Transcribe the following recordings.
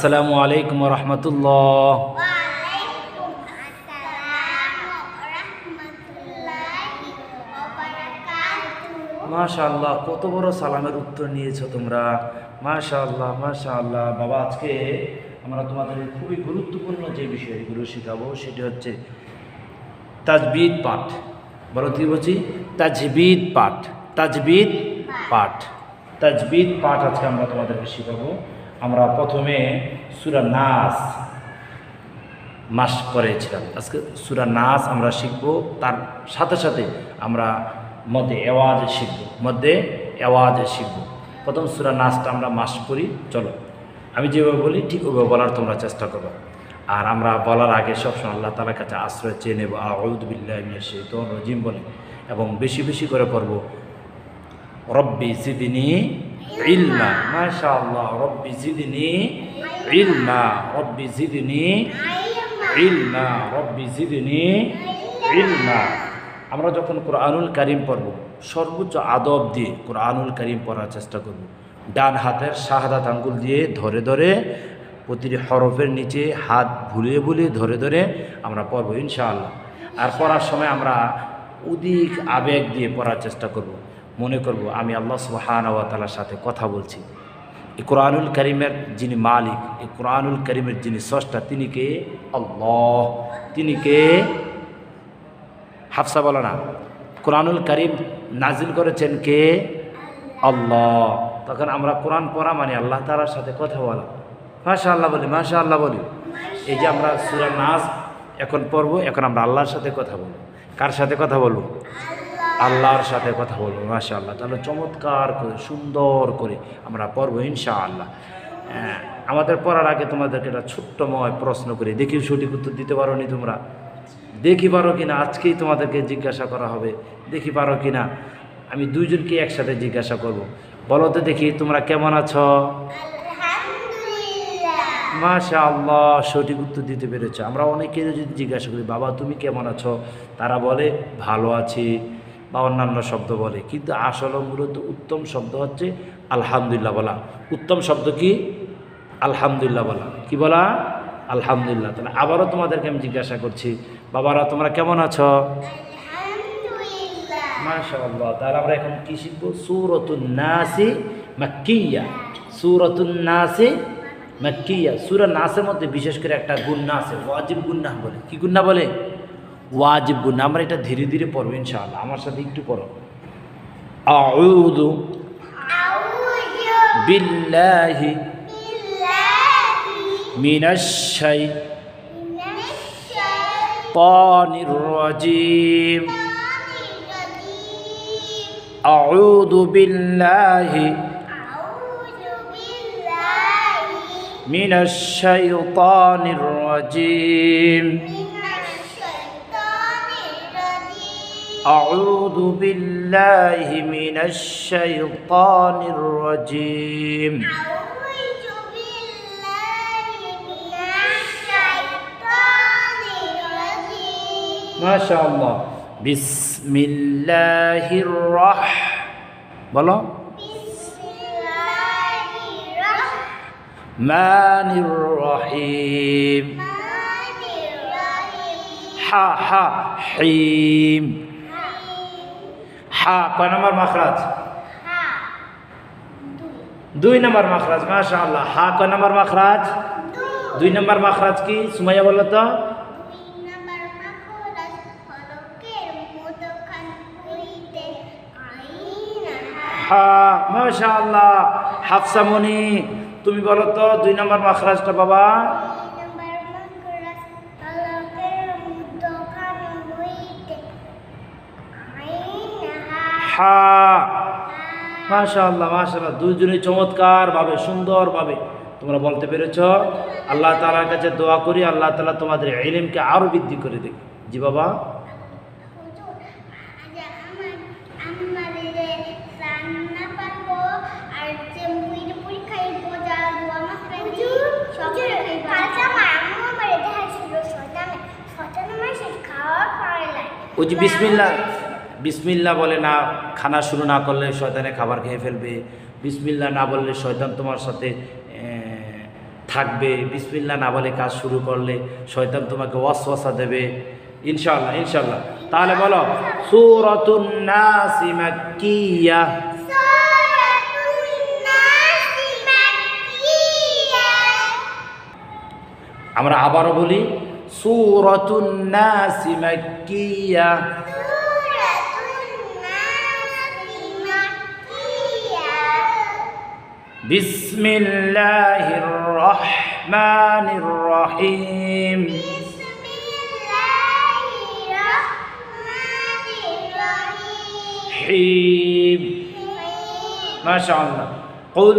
আসসালামু আলাইকুম রহমতুল্লাহ। ওয়ালাইকুম আসসালাম ওয়া রাহমাতুল্লাহি ওয়া বারাকাতুহু। মাশাআল্লাহ, কত বড় সালামের উত্তর নিয়েছো তোমরা। মাশাআল্লাহ মাশাআল্লাহ। বাবা, আজকে আমরা তোমাদের খুবই গুরুত্বপূর্ণ যে বিষয়গুলো শেখাবো সেটি হচ্ছে তাজবিদ পাঠ। বলো কি বলছি? তাজবিদ পাঠ। তাজবিদ পাঠ। তাজবিদ পাঠ আজকে আমরা তোমাদেরকে শেখাবো। আমরা প্রথমে সূরা নাস মাস করেছিলাম। আজকে সূরা নাস আমরা শিখব, তার সাথে সাথে আমরা মধ্যে আওয়াজ শিখব। মধ্যে আওয়াজ শিখব। প্রথম সূরা নাসটা আমরা মাস করি। চলো, আমি যেভাবে বলি ঠিক ওভাবে বলার তোমরা চেষ্টা করো। আর আমরা বলার আগে সবসময় আল্লাহ তাআলার কাছে আশ্রয় চেয়ে নেব। আউযু বিল্লাহি মিনাশ শাইতানির রাজিম বলে, এবং বেশি বেশি করে পড়ব রব্বি জিদনি ইলমা। মাশাআল্লাহ, রব্বি জিদনি ইলমা, রব্বি জিদনি ইলমা, রব্বি জিদনি ইলমা। আমরা যখন কোরআনুল কারীম পড়ব, সর্বোচ্চ আদব দিয়ে কোরআনুল কারীম পড়ার চেষ্টা করব। ডান হাতের শাহাদাত আঙ্গুল দিয়ে ধরে ধরে প্রতিটি হরফের নিচে হাত ভুলিয়ে ভুলিয়ে ধরে ধরে আমরা পড়ব ইনশাআল্লাহ। আর পড়ার সময় আমরা অধিক আবেগ দিয়ে পড়ার চেষ্টা করব। মনে করব আমি আল্লাহ সুবহানাহু ওয়া তাআলার সাথে কথা বলছি। এই কোরআনুল কারীমের যিনি মালিক, এই কোরআনুল কারীমের যিনি স্রষ্টা, তিনি কে? আল্লাহ। তিনি কে? হাফসা বলো না। কোরআনুল কারীম নাজিল করেছেন কে? আল্লাহ। তখন আমরা কোরআন পড়া মানে আল্লাহ তাআলার সাথে কথা বলা। মাশাআল্লাহ বলি, মাশাআল্লাহ বলি। এই যে আমরা সূরা নাস এখন পড়ব, এখন আমরা আল্লাহর সাথে কথা বলবো। কার সাথে কথা বলবো? আল্লাহর সাথে কথা বলবো। মাশাআল্লাহ। তাহলে চমৎকার করে সুন্দর করে আমরা পড়বো ইনশাআল্লাহ। আমাদের পড়ার আগে তোমাদেরকে একটা ছোট্টময় প্রশ্ন করি, দেখি সঠিক উত্তর দিতে পারো নি তোমরা? দেখি পারো কিনা, আজকেই তোমাদেরকে জিজ্ঞাসা করা হবে। দেখি পারো কিনা, আমি দুইজনকে একসাথে জিজ্ঞাসা করব। বলো তো দেখি, তোমরা কেমন আছো? আলহামদুলিল্লাহ। মাশাআল্লাহ, সঠিক উত্তর দিতে পেরেছো। আমরা অনেকে যদি জিজ্ঞাসা করি বাবা তুমি কেমন আছো, তারা বলে ভালো আছি বা অন্যান্য শব্দ বলে, কিন্তু আসলে মূলত উত্তম শব্দ হচ্ছে আলহামদুলিল্লাহ বলা। উত্তম শব্দ কি? আলহামদুলিল্লাহ বলা। কি বলা? আলহামদুলিল্লাহ। তাহলে আবারও তোমাদেরকে আমি জিজ্ঞাসা করছি, বাবারা তোমরা কেমন আছো? আলহামদুলিল্লাহ। মাশাআল্লাহ। তাহলে আমরা এখন কি শিখব? সূরাতুন নাসি মাক্কিয়া। সূরাতুন নাসি মাক্কিয়া। সূরা নাসের মধ্যে বিশেষ করে একটা গুন্না আছে, ওয়াজিব গুন্না বলে। কি গুন্না বলে? ওয়াজিব গুন্না। আমরা এটা ধীরে ধীরে পড়ব ইনশাআল্লাহ। আমার সাথে একটু পড়ো। আউযু আউযু বিল্লাহি বিল্লাহি মিনাশ মিনাশ শাইতানির রাজিম। শাইতানির রাজিম। আউযু বিল্লাহি আউযু বিল্লাহি মিনাশ শাইতানির রাজিম। মিনাশ শাইতানির রাজিম। আউযু বিল্লাহি মিনাশ শাইতানির রাজিম। আউযু বিল্লাহি মিনাশ শাইতানির রাজিম। মাশাআল্লাহ। বিসমিল্লাহির বলো বিসমিল্লাহির মানির রহিম। রাহমানির রাহিম। হা হা হিম। হা কয় নম্বর মাখরাজ? হা দুই নম্বর মাখরাজ। মাশাআল্লাহ। হা কয় নম্বর মাখরাজ? দুই নম্বর মাখরাজ কি? সুমাইয়া বলো তো। দুই নাম্বার মাখরাজ হরফের মধ্যখান হইতে আইন হা। মাশাআল্লাহ। হাফসা মনি, তুমি বলো তো দুই নম্বর মাখরাজটা বাবা। দুই নাম্বার মাখরাজ হরফের মধ্যখান হইতে আইন হা। মাশাআল্লাহ মাশাআল্লাহ। দুইজনই চমৎকার ভাবে সুন্দর ভাবে তোমরা বলতে পেরেছ। আল্লাহ তাআলার কাছে দোয়া করি আল্লাহ তাআলা তোমাদের ইলমকে আরো বৃদ্ধি করে দেবে। জি বাবা। হুজুর, আজ আমার যে রান্না পারবো আর যে মুইর পরীক্ষায় বোঝা দোয়া মাসে সব কালকে আমার আম্মু আমারে দেখাইছিল শয়তান মাসে খাওয়া পারে না। ওই যে বিসমিল্লাহ বিসমিল্লাহ বলে না, খানা শুরু না করলে শয়তানে খাবার খেয়ে ফেলবে। বিসমিল্লাহ না বললে শয়তান তোমার সাথে থাকবে, বিসমিল্লাহ না বলে কাজ শুরু করলে শয়তান তোমাকে ওয়াসওয়াসা দেবে। ইনশাআল্লাহ ইনশাআল্লাহ। তাহলে বলো সূরাতুন নাস মাক্কিয়াহ। আমরা আবারও বলি সূরাতুন নাস মাক্কিয়াহ। বিসমিল্লাহির রহমানির রহিম। حيم ما شاء الله. قل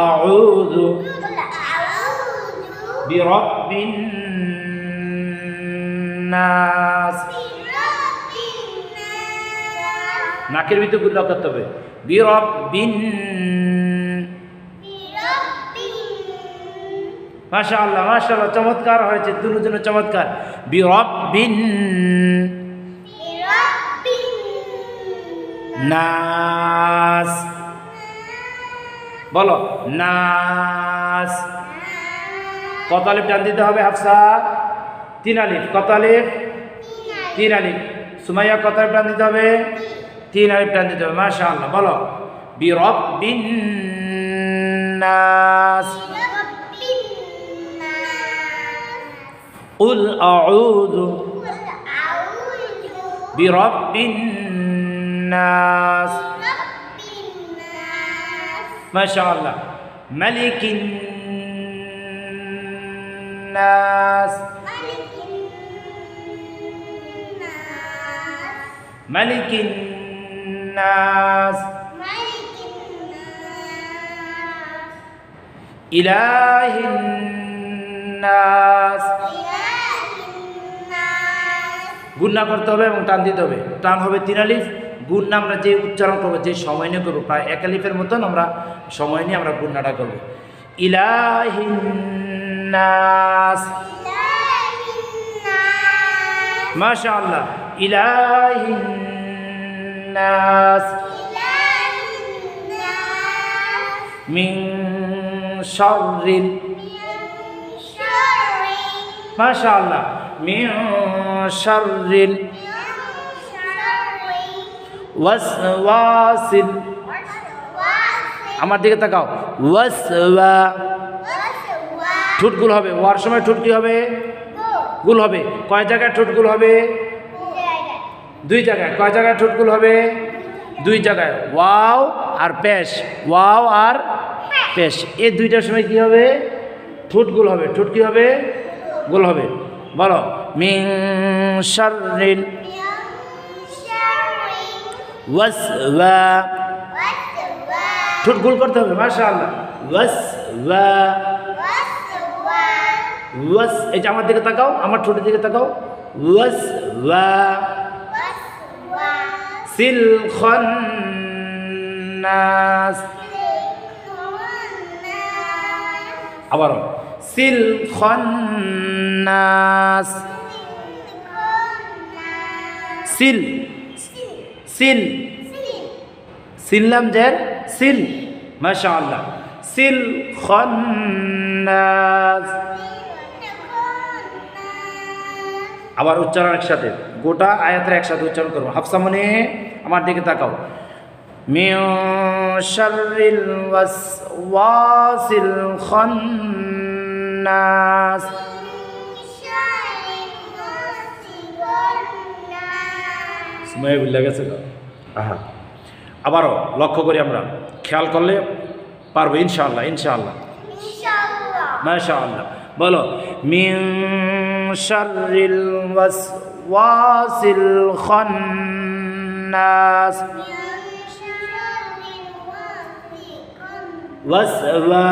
أعوذ برب الناس। নাকের ভিতরে গুলো করতে হবে। বিরব্বিন। মাশাআল্লাহ মাশাআল্লাহ, চমৎকার হয়েছে, দুজনে চমৎকার। বিরব্বিন নাস। বলো নাস। কত আলিফ টান দিতে হবে হাফসা? 3 আলিফ। কত আলিফ? 3 আলিফ। সুমাইয়া কত আলিফ টান দিতে হবে? 3 আলিফ টান দিতে হবে। মাশাআল্লাহ। বলো বিরব্বিন নাস। قل أعوذ برب الناس. ما شاء الله. ملك الناس. ملك الناس. إله الناس. গুণনা করতে হবে এবং টান দিতে হবে। টান হবে 3 আলিফ। গুণনা আমরা যে উচ্চারণ করবো, যে সময় নিয়ে করবো, প্রায় 1 আলিফের মতন আমরা সময় নিয়ে আমরা গুণনাটা করবো। ইলাহিন নাস। মাশাআল্লাহ। ইলাহিন নাস। মিন শাররিল। মাশাআল্লাহ। মিন শাররিল ওয়াসওয়াসিল। আমার দিকে তাকাও। ওয়াসওয়া। ঠোঁটগুলো হবে, ওয়ার সময় ঠোঁট কি হবে? গুল হবে। কয় জায়গায় ঠোঁটগুলো হবে? 2 জায়গায়। কয় জায়গায় ঠোঁটগুলো হবে? 2 জায়গায়। ওয়াও আর পেশ। ওয়াও আর পেশ, এই 2টার সময় কি হবে? ঠোঁটগুলো হবে। ঠোঁট কি হবে? গোল হবে। বলো মিন শাররিল ওয়াসওয়া। ঠোঁট গোল করতে হবে। মাশাআল্লাহ। ওয়াসওয়া। ওয়াস। এটা আমার দিকে তাকাও, আমার ঠোঁটের দিকে তাকাও। ওয়াসওয়া। সিল খান্নাস। আবারও সিল খান্নাস। সিল। সিল। সিললাম জের সিল। মাশাআল্লাহ। সিল খান্নাস। আবার উচ্চারণ একসাথে, গোটা আয়াতের একসাথে উচ্চারণ করবো। হাফসা মনে আমার দিকে তাকাও। মিন শাররিল ওয়াসওয়াসিল খান্নাস। সময় ভুলে গেছে। আহা, আবারও লক্ষ্য করি, আমরা খেয়াল করলে পারবো ইনশাআল্লাহ ইনশাআল্লাহ মাশাআল্লাহ। বলো মিন শাররিল ওয়াসওয়াসিল খান্নাস। ওয়াসওয়া।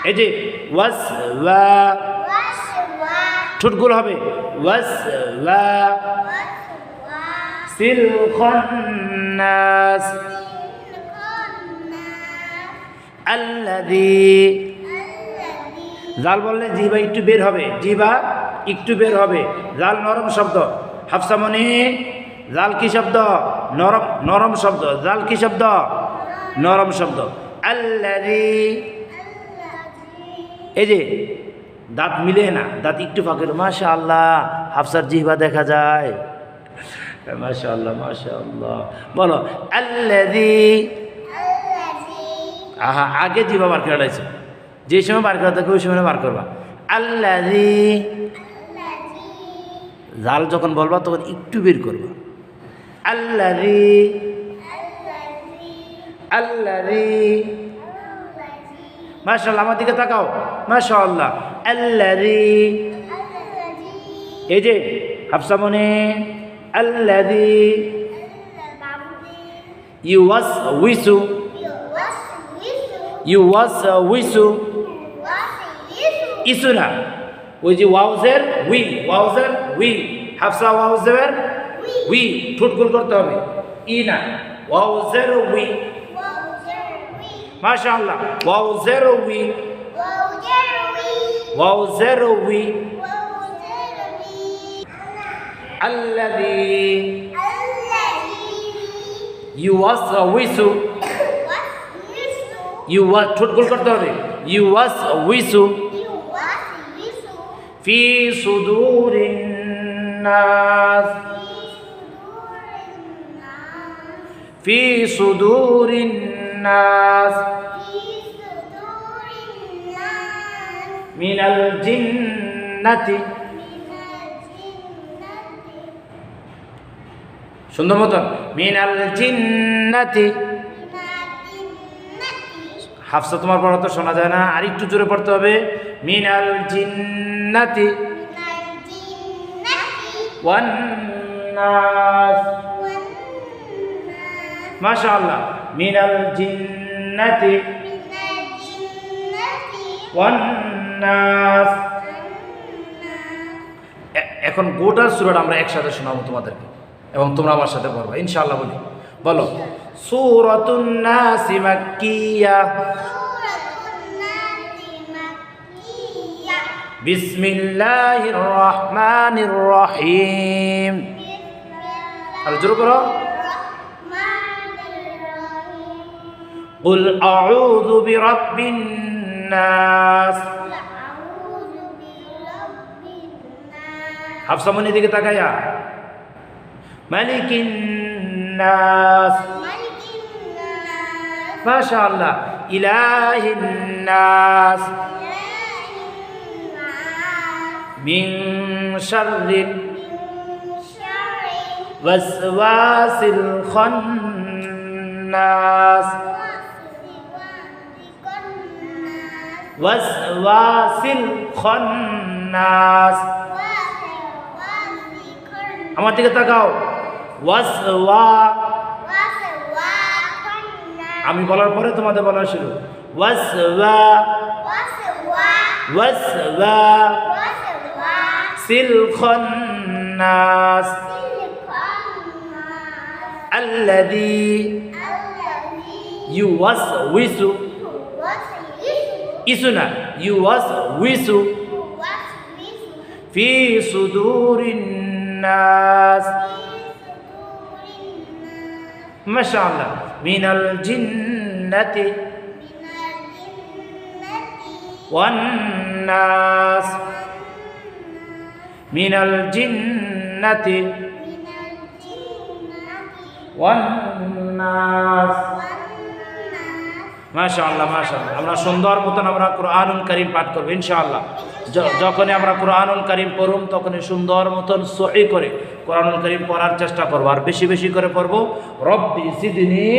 এই যে ওয়াসওয়া, ঠোঁটগুলো হবে ওয়াসওয়া। সিল খান্নাস। আল্লাযী। জাল বললে জিবা একটু বের হবে, জিবা একটু বের হবে। জাল নরম শব্দ। হাফসা মনি, জাল কি শব্দ? নরম। নরম শব্দ। জাল কি শব্দ? নরম শব্দ। আল্লাযী, এই যে দাঁত মিলে না, দাঁত একটু ফাঁকে। মাশাআল্লাহ, হাফসার জিহ্বা দেখা যায়। মাশাআল্লাহ মাশাআল্লাহ। বলো আল্লাযী। আহা, আগে জিহ্বা বার করে লাইছে, যে সময় বার করা থাকে ওই সময় বার করবা। আল্লাযী, জাল যখন বলবা তখন একটু বের করবা। আল্লাযী, আল্লাযী। মাশাআল্লাহ, আমার দিকে তাকাও। মাশাআল্লাহ, আল্লাযী। এই যে হাফসা মনে, আল্লাযী ইউওয়াসউইসু, ইউওয়াসউইসু। ইসু না, ওই যে ওয়াউজের উই, ওয়াউজের উই, হাফসা ওয়াউজের উই, ঠোঁট গোল করতে হবে। ই না, ওয়াউজের উই। মাশাআল্লাহ, ওয়াউজের উই, ওয়াউজের উই। আল্লাযী ইউওয়াসউইসু, ঠোঁট গোল করতে হবে। ইউওয়াসউইসু ফি সুদুরিন নাস, ফি সুদুরিন নাস মিনাল জিন্নাতি। সুন্দর মতন, মিনাল জিন্নাতি। হাফসা তোমার পড়া তো শোনা যায় না, আর একটু জোরে পড়তে হবে। মিনাল জিন্নাতি ওয়ান নাস। মাশাআল্লাহ, মিনাল জিন্নাতি ওয়ান নাস। এখন গোটা সূরাটা আমরা একসাথে শোনাবো তোমাদেরকে, এবং তোমরা আমার সাথে পড়বা ইনশাআল্লাহ। বলি, বলো সূরাতুন নাস মাক্কিয়া, বিসমিল্লাহির রহমানির রহিম। আর জোরে করো। কুল আউযু বিরাব্বিন নাস। হাফসা মনির দিকে তাকায়া। মালিকিন নাস। মাশাআল্লাহ, ইলাহিন নাস। মিন শাররিল ওয়াসওয়াসিল খান্নাস, ওয়াসওয়াসিল খান্নাস। আমার দিকে তাকাও। আমি বলার পরে তোমাদের বলা শুরু। ওয়াসওয়াসিল খান্নাস আল্লাযী ইউওয়াসউইসু, ইসু না, ইউওয়াসউইসু ফি সুদুরিন নাস। মাশাআল্লাহ, মিনাল জিন্নাতি ওয়ান নাস, মিনাল জিন্নাতি ওয়ান নাস। মাশাআল্লাহ মাশাআল্লাহ। আমরা সুন্দর মতন আমরা কুরআনুল কারীম পাঠ করব ইনশাআল্লাহ। যখনই আমরা কুরআনুল কারীম পড়ব তখনই সুন্দর মতন সহি করে কুরআনুল কারীম পড়ার চেষ্টা করব, আর বেশি বেশি করে পড়ব। রব্বি জিদনি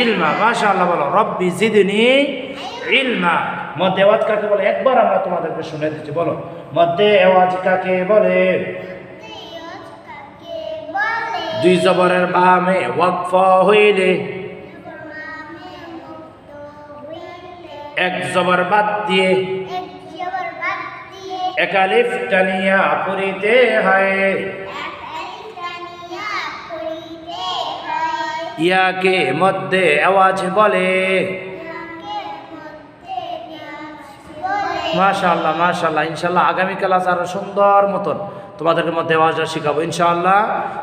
ইলমা। মাশাআল্লাহ, বলো রব্বি জিদনি ইলমা। মধ্যে আওয়াজ কাকে বলে একবার আমরা তোমাদেরকে শুনে দিচ্ছি। বলো মধ্যে আওয়াজ কাকে বলে? দুই জবরের বামে ওয়াকফ হইলে, এক জবর বাদ দিয়ে এক আলিফ টানিয়া পড়িতে হয়। ইয়াকে মধ্যে আওয়াজ বলে। মাশাআল্লাহ মাশাআল্লাহ। ইনশাআল্লাহ আগামী ক্লাস আরো সুন্দর মতন তোমাদেরকে মধ্যে ভাষা শিখাবো ইনশাআল্লাহ।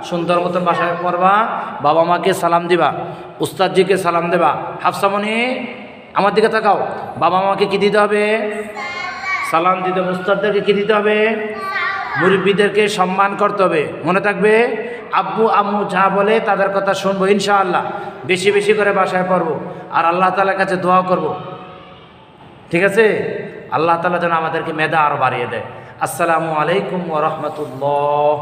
সুন্দর মতন বাসায় পড়বা, বাবা মাকে সালাম দিবা, উস্তাদজিকে সালাম দেবা। হাফসামণি আমার দিকে তাকাও, বাবা মাকে কি দিতে হবে? সালাম দিতে হবে। উস্তাদদেরকে কি দিতে হবে? মুরব্বীদেরকে সম্মান করতে হবে, মনে থাকবে। আব্বু আম্মু যা বলে তাদের কথা শুনবো ইনশাআল্লাহ। বেশি বেশি করে বাসায় পড়বো আর আল্লাহ তাআলার কাছে দোয়া করব, ঠিক আছে? আল্লাহ তাআলা যেন আমাদেরকে মেধা আরও বাড়িয়ে দেয়। আসসালামু আলাইকুম ওয়া রাহমাতুল্লাহ।